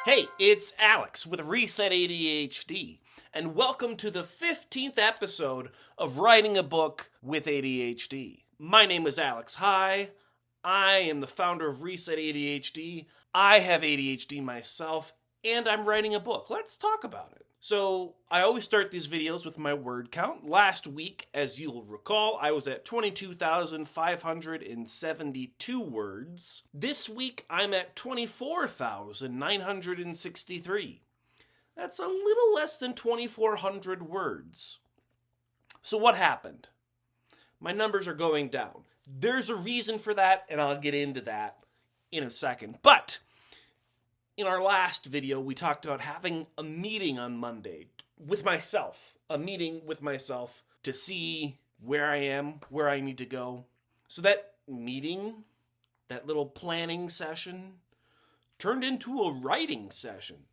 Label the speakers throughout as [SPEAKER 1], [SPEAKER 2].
[SPEAKER 1] Hey, it's Alex with Reset ADHD, and welcome to the 15th episode of Writing a Book with ADHD. My name is Alex. Hi, I am the founder of Reset ADHD. I have ADHD myself, and I'm writing a book. Let's talk about it. So, I always start these videos with my word count. Last week, as you'll recall, I was at 22,572 words. This week, I'm at 24,963. That's a little less than 2,400 words. So what happened? My numbers are going down. There's a reason for that, and I'll get into that in a second. But in our last video, we talked about having a meeting on Monday with myself. A meeting with myself to see where I am, where I need to go. So that meeting, that little planning session, turned into a writing session.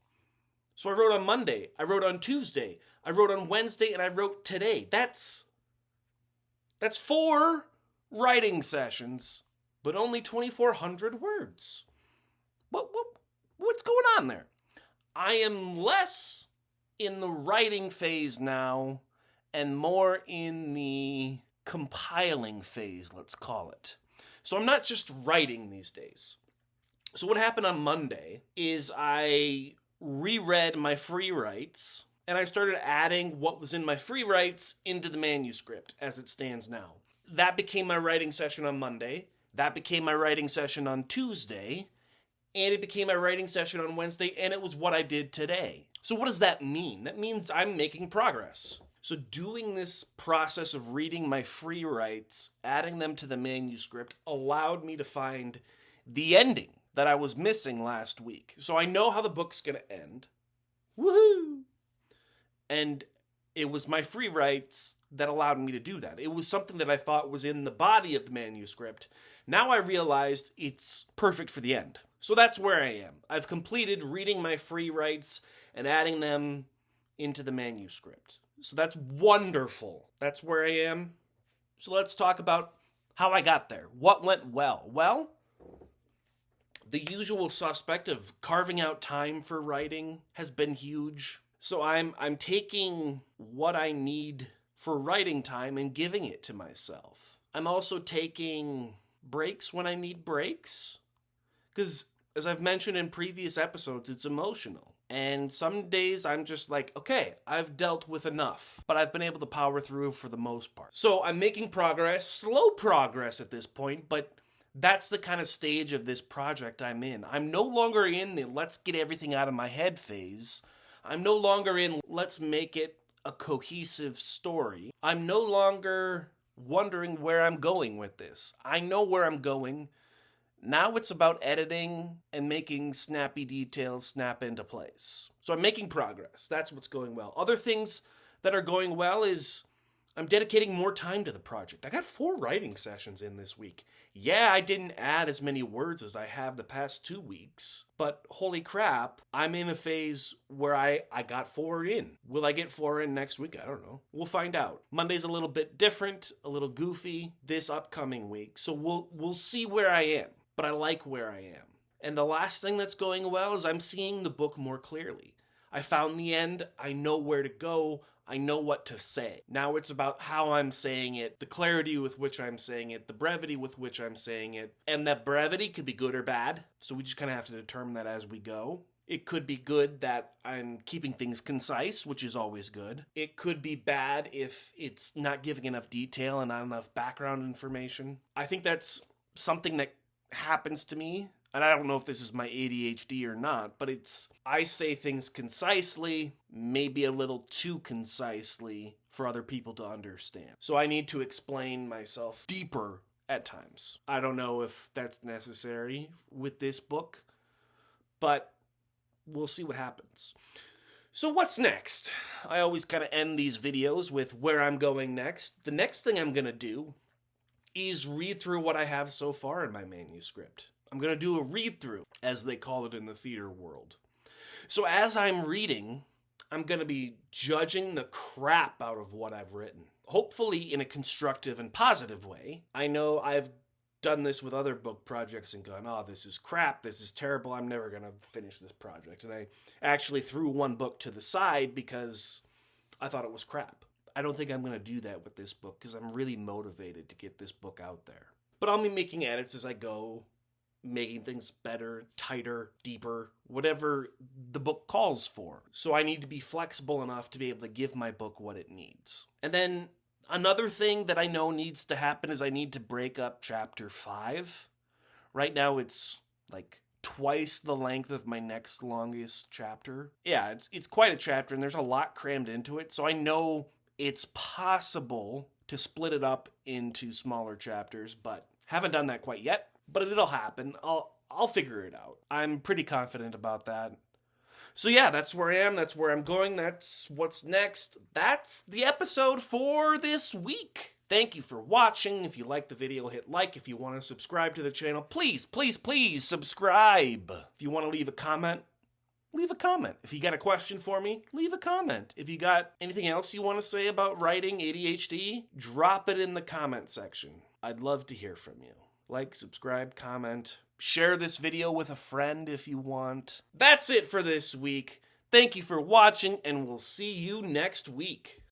[SPEAKER 1] So I wrote on Monday, I wrote on Tuesday, I wrote on Wednesday, and I wrote today. That's 4 writing sessions, but only 2,400 words. What's going on there? I am less in the writing phase now and more in the compiling phase, let's call it. So I'm not just writing these days. So what happened on Monday is I reread my free writes and I started adding what was in my free writes into the manuscript as it stands now. That became my writing session on Monday. That became my writing session on Tuesday. And it became my writing session on Wednesday, and it was what I did today. So what does that mean? That means I'm making progress. So doing this process of reading my free writes, adding them to the manuscript, allowed me to find the ending that I was missing last week. So I know how the book's going to end. Woohoo! And it was my free writes that allowed me to do that. It was something that I thought was in the body of the manuscript. Now I realized it's perfect for the end. So that's where I am. I've completed reading my free writes and adding them into the manuscript. So that's wonderful. That's where I am. So let's talk about how I got there. What went well? Well, the usual suspect of carving out time for writing has been huge. So I'm taking what I need for writing time and giving it to myself. I'm also taking breaks when I need breaks. Because as I've mentioned in previous episodes, it's emotional. And some days I'm just like, okay, I've dealt with enough. But I've been able to power through for the most part. So I'm making progress, slow progress at this point, but that's the kind of stage of this project I'm in. I'm no longer in the let's get everything out of my head phase. I'm no longer in let's make it a cohesive story. I'm no longer wondering where I'm going with this. I know where I'm going. Now it's about editing and making snappy details snap into place. So I'm making progress. That's what's going well. Other things that are going well is I'm dedicating more time to the project. I got 4 writing sessions in this week. Yeah, I didn't add as many words as I have the past 2 weeks, but holy crap, I'm in a phase where I got 4 in. Will I get 4 in next week? I don't know. We'll find out. Monday's a little bit different, a little goofy this upcoming week, so we'll see where I am. But I like where I am. And the last thing that's going well is I'm seeing the book more clearly. I found the end. I know where to go. I know what to say. Now it's about how I'm saying it, the clarity with which I'm saying it, the brevity with which I'm saying it. And that brevity could be good or bad. So we just kind of have to determine that as we go. It could be good that I'm keeping things concise, which is always good. It could be bad if it's not giving enough detail and not enough background information. I think that's something that happens to me, and I don't know if this is my ADHD or not, but I say things concisely, maybe a little too concisely for other people to understand. So I need to explain myself deeper at times. I don't know if that's necessary with this book, but we'll see what happens. So what's next? I always kind of end these videos with where I'm going next. The next thing I'm going to do is read through what I have so far in my manuscript. I'm going to do a read-through, as they call it in the theater world. So as I'm reading, I'm going to be judging the crap out of what I've written. Hopefully in a constructive and positive way. I know I've done this with other book projects and gone, oh, this is crap, this is terrible, I'm never going to finish this project. And I actually threw one book to the side because I thought it was crap. I don't think I'm going to do that with this book because I'm really motivated to get this book out there. But I'll be making edits as I go, making things better, tighter, deeper, whatever the book calls for. So I need to be flexible enough to be able to give my book what it needs. And then another thing that I know needs to happen is I need to break up chapter 5. Right now it's like twice the length of my next longest chapter. Yeah, it's quite a chapter and there's a lot crammed into it. So I know it's possible to split it up into smaller chapters, but haven't done that quite yet. But it'll happen. I'll figure it out. I'm pretty confident about that. So yeah, that's where I am. That's where I'm going. That's what's next. That's the episode for this week. Thank you for watching. If you like the video, hit like. If you want to subscribe to the channel, please, please, please subscribe. If you want to leave a comment, leave a comment. If you got a question for me, leave a comment. If you got anything else you want to say about writing ADHD, drop it in the comment section. I'd love to hear from you. Like, subscribe, comment, share this video with a friend if you want. That's it for this week. Thank you for watching, and we'll see you next week.